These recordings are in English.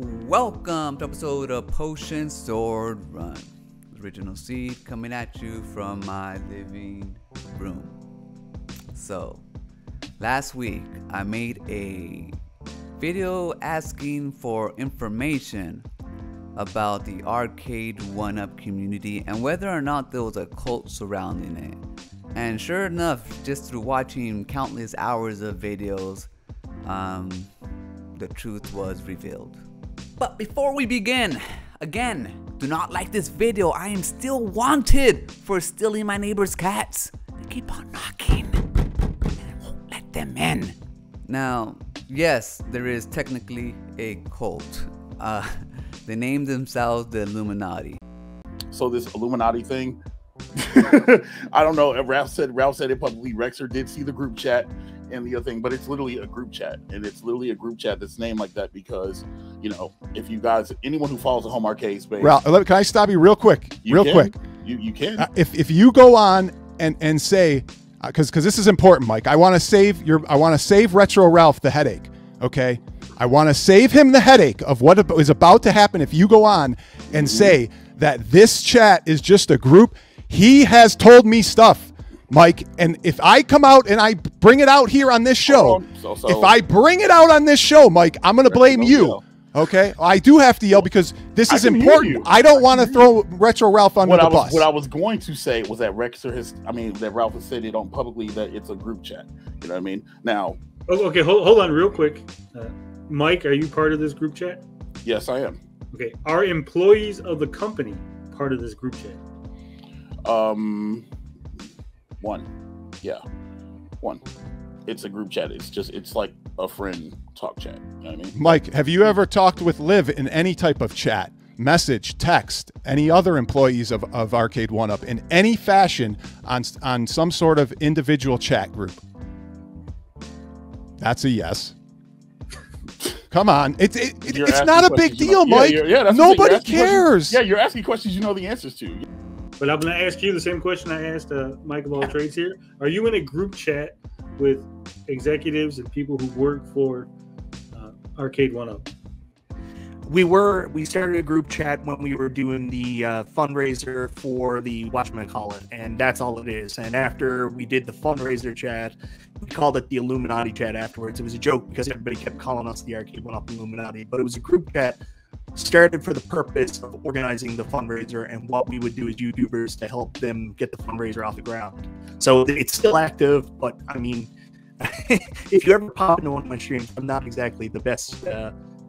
Welcome to episode of Potion Sword Run. Original Seed coming at you from my living room. So, last week I made a video asking for information about the arcade 1-up community and whether or not there was a cult surrounding it. And sure enough, just through watching countless hours of videos, the truth was revealed. But before we begin, again, do not like this video. I am still wanted for stealing my neighbor's cats. They keep on knocking and I won't let them in. Now, yes, there is technically a cult. They named themselves the Illuminati. So this Illuminati thing, I don't know. Ralph said it publicly. Rexer did see the group chat and the other thing, but it's literally a group chat, and it's literally a group chat that's named like that because, you know, if you guys, anyone who follows the home arcade space, Ralph, can I stop you real quick? You can. If you go on and say, because this is important, Mike. I want to save Retro Ralph the headache. Okay, I want to save him the headache of what is about to happen if you go on and say that this chat is just a group. He has told me stuff, Mike, and if I come out and I bring it out here on this show, if I bring it out on this show, Mike, I'm going to blame you. Okay, I do have to yell because this is important. I don't want to throw Retro Ralph under the bus. What I was going to say was that that Ralph has said it on publicly that it's a group chat. You know what I mean? Now, okay, hold on real quick. Mike, are you part of this group chat? Yes, I am. Okay, are employees of the company part of this group chat? One. Yeah. One. It's a group chat. It's like a friend talk chat. You know what I mean? Mike, have you ever talked with Liv in any type of chat, message, text, any other employees of Arcade 1-Up in any fashion on some sort of individual chat group? That's a yes. Come on. It's not a big deal, Mike. Nobody cares. Yeah, you're asking questions you know the answers to. But I'm going to ask you the same question I asked Mike of all trades here. Are you in a group chat with executives and people who work for Arcade 1-Up? We started a group chat when we were doing the fundraiser for the whatchamacallit, and that's all it is. And after we did the fundraiser chat, we called it the Illuminati chat afterwards. It was a joke because everybody kept calling us the Arcade 1-Up Illuminati, but it was a group chat started for the purpose of organizing the fundraiser and what we would do as YouTubers to help them get the fundraiser off the ground. So it's still active, but I mean, if you ever pop into one of my streams, I'm not exactly the best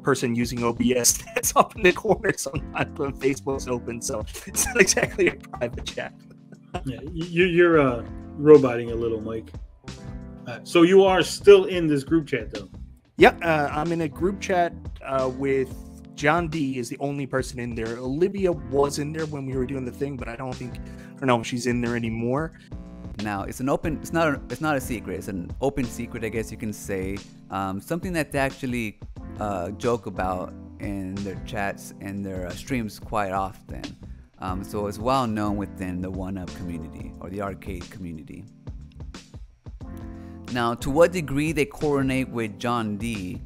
person using OBS. That's up in the corner sometimes when Facebook's open, so it's not exactly a private chat. Yeah, you're roboting a little, Mike. So you are still in this group chat, though? Yep, I'm in a group chat with John D is the only person in there. Olivia was in there when we were doing the thing, but I don't know if she's in there anymore. Now it's it's not a secret. It's an open secret, I guess you can say. Something that they actually joke about in their chats and their streams quite often. So it's well known within the 1-Up community or the arcade community. Now, to what degree they coordinate with John D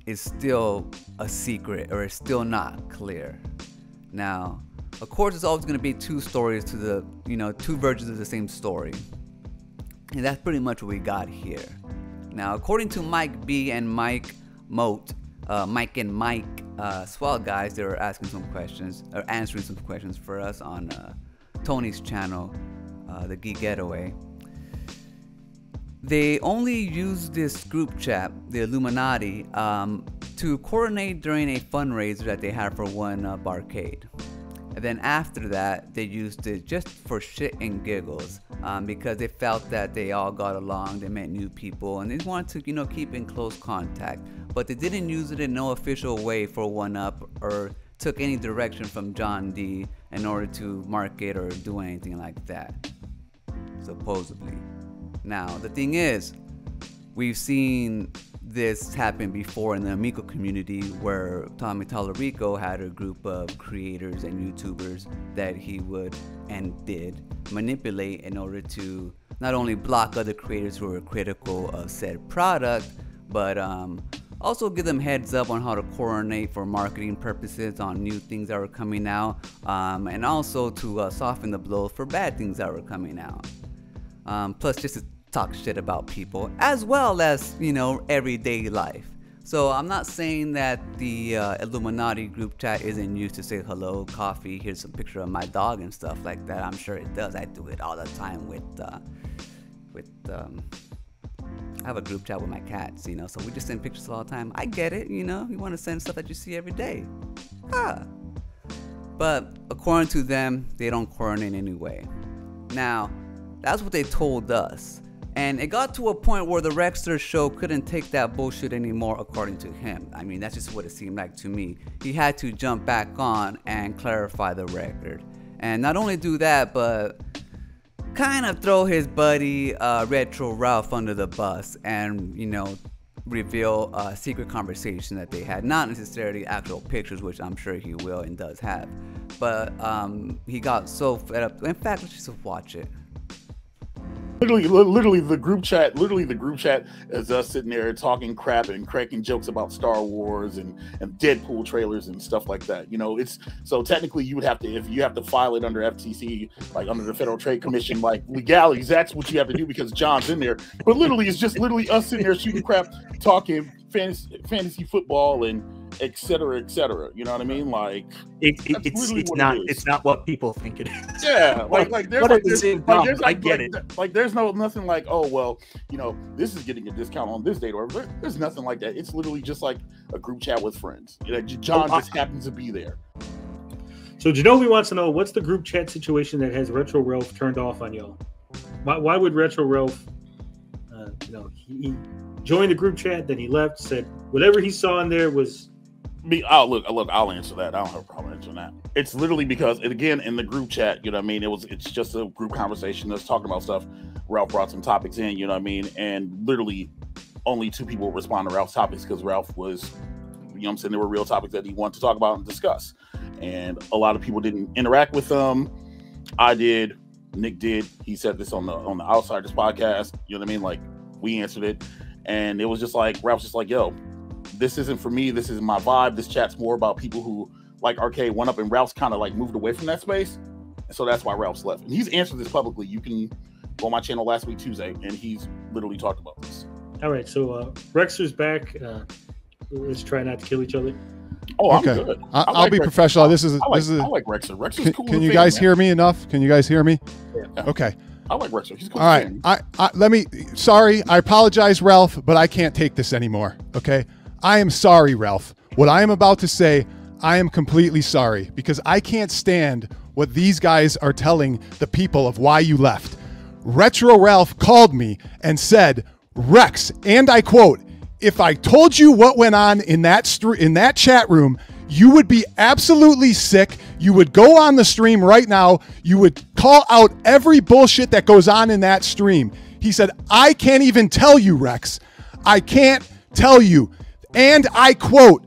is still a secret, or it's still not clear. Now, of course, it's always going to be two stories to two versions of the same story. And that's pretty much what we got here. Now, according to Mike B and Mike Moat, Mike and Mike Swell guys, they were asking some questions, or answering some questions for us on Tony's channel, the Geek Getaway. They only use this group chat, the Illuminati, to coordinate during a fundraiser that they had for 1-Up Arcade. And then after that, they used it just for shit and giggles, because they felt that they all got along, they met new people, and they wanted to, keep in close contact. But they didn't use it in no official way for 1-Up or took any direction from John D in order to market or do anything like that, supposedly. Now, the thing is, we've seen this happen before in the Amico community where Tommy Tallarico had a group of creators and YouTubers that he would and did manipulate in order to not only block other creators who were critical of said product, but Also give them heads up on how to coordinate for marketing purposes on new things that are coming out, and also to soften the blow for bad things that are coming out. Plus just to talk shit about people, as well as, you know, everyday life. So I'm not saying that the Illuminati group chat isn't used to say hello, coffee, here's a picture of my dog and stuff like that. I'm sure it does. I do it all the time with I have a group chat with my cats, you know, so we just send pictures all the time. I get it, you know, you want to send stuff that you see every day. But according to them, they don't coordinate anyway. Now, that's what they told us. And it got to a point where the Rexer show couldn't take that bullshit anymore, according to him. I mean, that's just what it seemed like to me. He had to jump back on and clarify the record. And not only do that, but kind of throw his buddy Retro Ralph under the bus and, you know, reveal a secret conversation that they had. Not necessarily actual pictures, which I'm sure he will and does have. But he got so fed up. In fact, let's just watch it. Literally the group chat is us sitting there talking crap and cracking jokes about Star Wars and Deadpool trailers and stuff like that. You know, it's so technically you would have to, if you have to file it under FTC, like under the Federal Trade Commission, like legalities, that's what you have to do because John's in there. But literally, it's just literally us sitting there shooting crap, talking fantasy football and et cetera, you know what I mean? Like it's not what people think it is. Yeah, there's nothing like, oh well, you know, this is getting a discount on this date, or there's nothing like that. It's literally just like a group chat with friends. You know, John just happens to be there. So Genovi wants to know, what's the group chat situation that has Retro Ralph turned off on y'all? Why would Retro Ralph he joined the group chat, then he left, said whatever he saw in there was me. I'll answer that. I don't have a problem answering that. It's literally because, again, in the group chat, you know what I mean, it's just a group conversation that's talking about stuff. Ralph brought some topics in, you know what I mean, and literally only 2 people respond to Ralph's topics because Ralph was, you know what I'm saying, there were real topics that he wanted to talk about and discuss, and a lot of people didn't interact with them. I did, Nick did. He said this on the Outsiders podcast, you know what I mean, like we answered it, and it was just like Ralph's just like, yo, this isn't for me, this isn't my vibe. This chat's more about people who like Arcade One Up, and Ralph's kind of like moved away from that space, and so that's why Ralph's left. And he's answered this publicly. You can go on my channel last week Tuesday, and he's literally talked about this. All right, so Rexer's back. Let's try not to kill each other. Oh, I'm okay. good. I'll be professional. This is I like Rexer. Rexer's cool. Can you guys hear me enough? Can you guys hear me? Yeah. Okay. I like Rexer. He's cool. All right. Sorry, I apologize, Ralph, but I can't take this anymore. Okay. I am sorry, Ralph. What I am about to say, I am completely sorry, because I can't stand what these guys are telling the people of why you left. Retro Ralph called me and said, Rex, and I quote, if I told you what went on in that chat room, you would be absolutely sick. You would go on the stream right now. You would call out every bullshit that goes on in that stream. He said, I can't even tell you, Rex. I can't tell you. And I quote,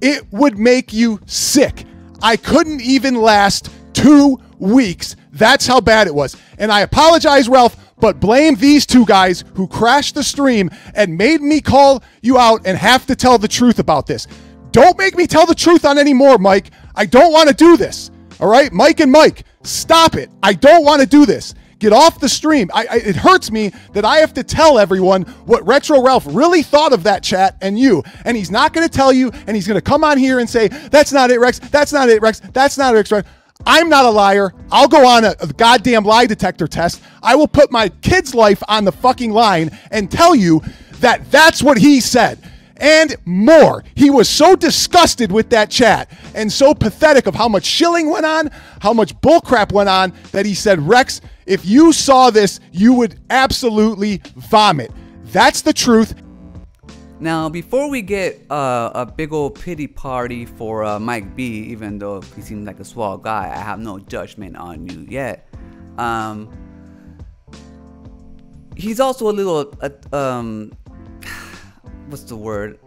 it would make you sick. I couldn't even last 2 weeks. That's how bad it was. And I apologize, Ralph, but blame these 2 guys who crashed the stream and made me call you out and have to tell the truth about this. Don't make me tell the truth on any more, Mike. I don't want to do this. All right, Mike and Mike, stop it. I don't want to do this. Get off the stream. It hurts me that I have to tell everyone what Retro Ralph really thought of that chat and you. And he's not going to tell you, and he's going to come on here and say, that's not it, Rex. That's not it, Rex. That's not it, Rex. I'm not a liar. I'll go on a goddamn lie detector test. I will put my kid's life on the fucking line and tell you that that's what he said. And more. He was so disgusted with that chat and so pathetic of how much shilling went on, how much bullcrap went on, that he said, Rex, if you saw this, you would absolutely vomit. That's the truth. Now, before we get a big old pity party for Mike B, even though he seems like a swell guy, I have no judgment on you yet. He's also a little, what's the word?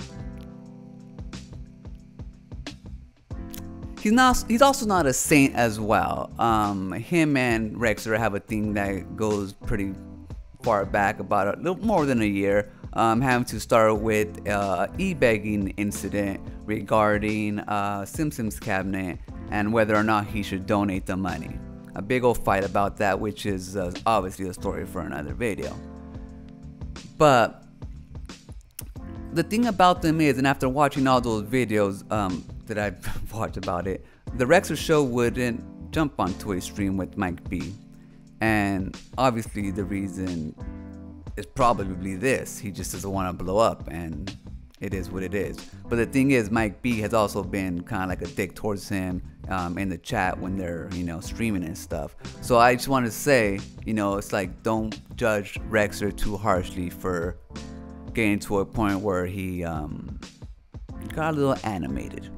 He's also not a saint as well. Him and Rexer have a thing that goes pretty far back, about a little more than a year. having to start with e-begging incident regarding Simpsons cabinet and whether or not he should donate the money. A big old fight about that, which is obviously a story for another video. But the thing about them is, and after watching all those videos that I've watched about it, the Rexer show wouldn't jump onto a stream with Mike B. And obviously the reason is probably this. He just doesn't want to blow up, and it is what it is. But the thing is, Mike B has also been kind of like a dick towards him in the chat when they're, streaming and stuff. So I just want to say, it's like, don't judge Rexer too harshly for getting to a point where he got a little animated.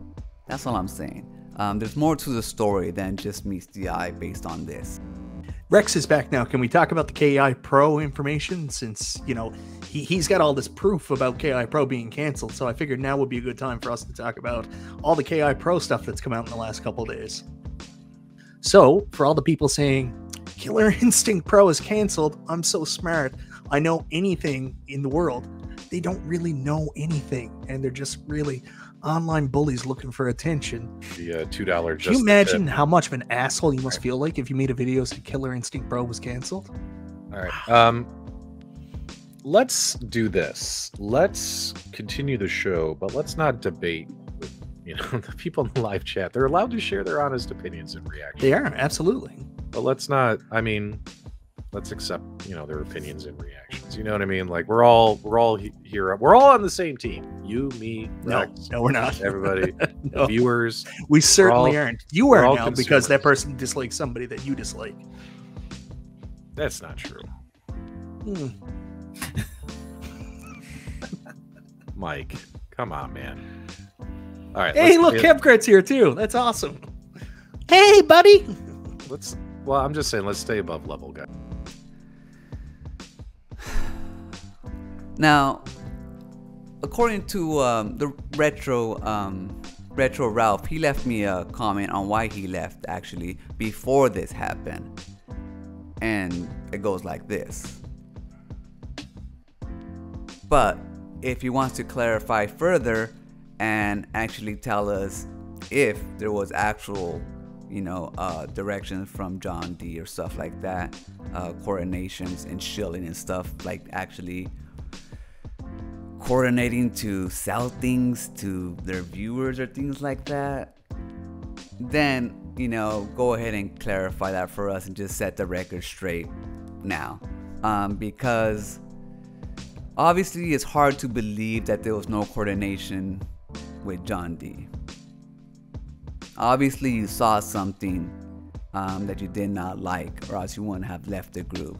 That's all I'm saying. There's more to the story than just meets the eye based on this. Rex is back now. Can we talk about the KI Pro information? Since, he's got all this proof about KI Pro being canceled. So I figured now would be a good time for us to talk about all the KI Pro stuff that's come out in the last couple of days. So for all the people saying Killer Instinct Pro is canceled, I'm so smart, I know anything in the world. They don't really know anything. And they're just really online bullies looking for attention. The $2 just. Can you imagine how much of an asshole you must feel like if you made a video saying Killer Instinct Pro was canceled? All right. Let's do this. Let's continue the show, but let's not debate with the people in the live chat. They're allowed to share their honest opinions and reactions. They are, absolutely. But let's not. Let's accept their opinions and reactions. You know what I mean? Like we're all here. We're all on the same team. You, me, Rex, no, we're not. Everybody, No. The viewers. We certainly aren't. You are now consumers. Because that person dislikes somebody that you dislike. That's not true. Mike, come on, man. All right. Hey, look, Kempgrat's here too. That's awesome. Hey, buddy. Well, I'm just saying, let's stay above level, guys. Now, according to the Retro Ralph, he left me a comment on why he left actually before this happened. And it goes like this. But if he wants to clarify further and actually tell us if there was actual, directions from John D or stuff like that, coordinations and shilling and stuff, like actually coordinating to sell things to their viewers or things like that, then go ahead and clarify that for us and just set the record straight now, because obviously it's hard to believe that there was no coordination with John D. Obviously you saw something that you did not like, or else you wouldn't have left the group.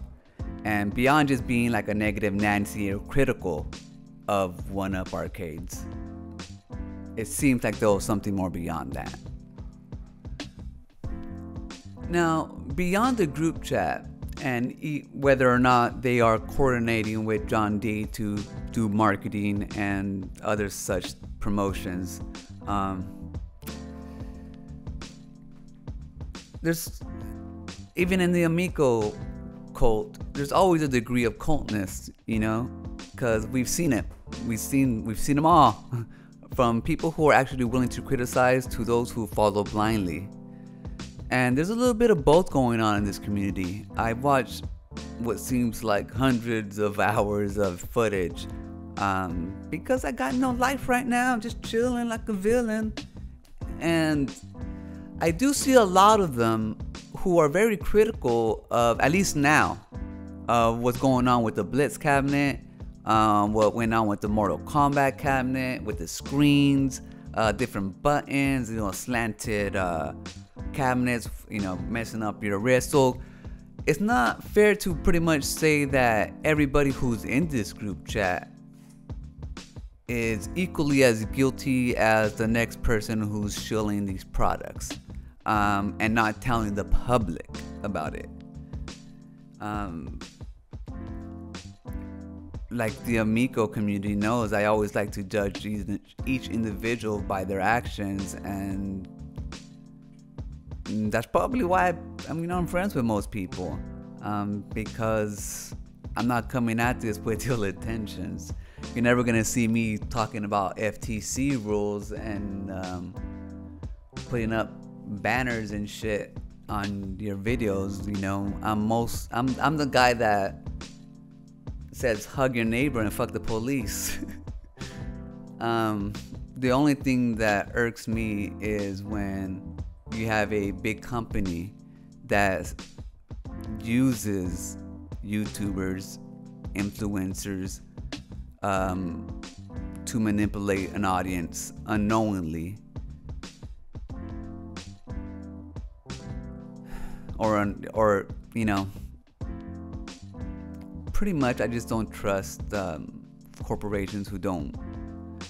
And beyond just being like a negative Nancy or critical of 1UP Arcades, it seems like there was something more beyond that. Now, beyond the group chat and whether or not they are coordinating with John D to do marketing and other such promotions, there's, even in the Amico cult, there's always a degree of cultness, because we've seen it. We've seen them all, from people who are actually willing to criticize to those who follow blindly. And there's a little bit of both going on in this community. I've watched what seems like hundreds of hours of footage because I got no life right now. I'm just chilling like a villain. And I do see a lot of them who are very critical of, at least now, of what's going on with the Blitz cabinet, what went on with the Mortal Kombat cabinet, with the screens, different buttons, slanted cabinets, messing up your wrist. So it's not fair to pretty much say that everybody who's in this group chat is equally as guilty as the next person who's shilling these products and not telling the public about it. Like the Amico community knows, I always like to judge each individual by their actions, and that's probably why I'm friends with most people, because I'm not coming at this with ill intentions. You're never gonna see me talking about FTC rules and putting up banners and shit on your videos. You know, I'm the guy that says hug your neighbor and fuck the police. The only thing that irks me is when you have a big company that uses YouTubers, influencers, to manipulate an audience unknowingly, or you know, pretty much I just don't trust corporations who don't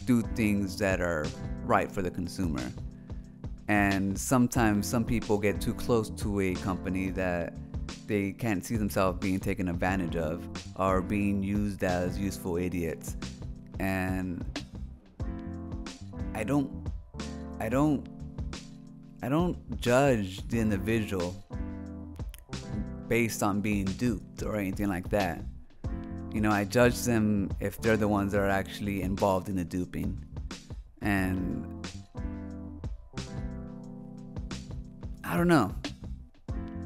do things that are right for the consumer. And sometimes some people get too close to a company that they can't see themselves being taken advantage of or being used as useful idiots. And I don't judge the individual based on being duped or anything like that. You know, I judge them if they're the ones that are actually involved in the duping. And I don't know.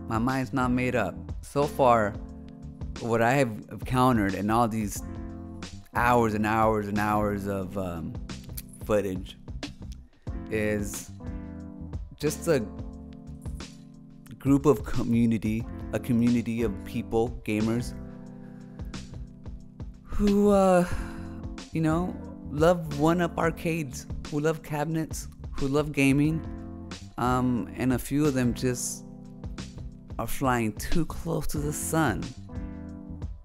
My mind's not made up. So far, what I have encountered in all these hours and hours and hours of footage is just a group of community, a community of people, gamers, who, you know, love one-up arcades, who love cabinets, who love gaming, and a few of them just are flying too close to the sun,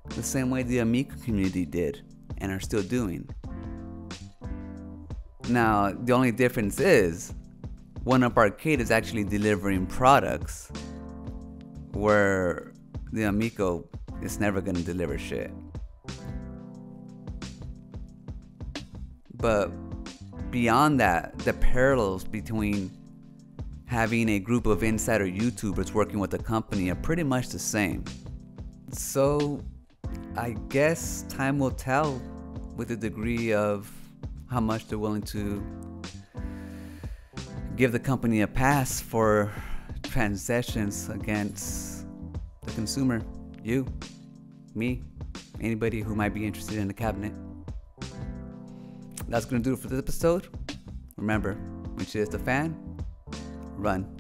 the same way the Amiga community did and are still doing. Now, the only difference is one-up arcade is actually delivering products, where the Amico is never going to deliver shit. But beyond that, the parallels between having a group of insider YouTubers working with a company are pretty much the same. So I guess time will tell with the degree of how much they're willing to give the company a pass for transactions against the consumer, you, me, anybody who might be interested in the cabinet. That's gonna do it for this episode. Remember, when shit hits the fan, run.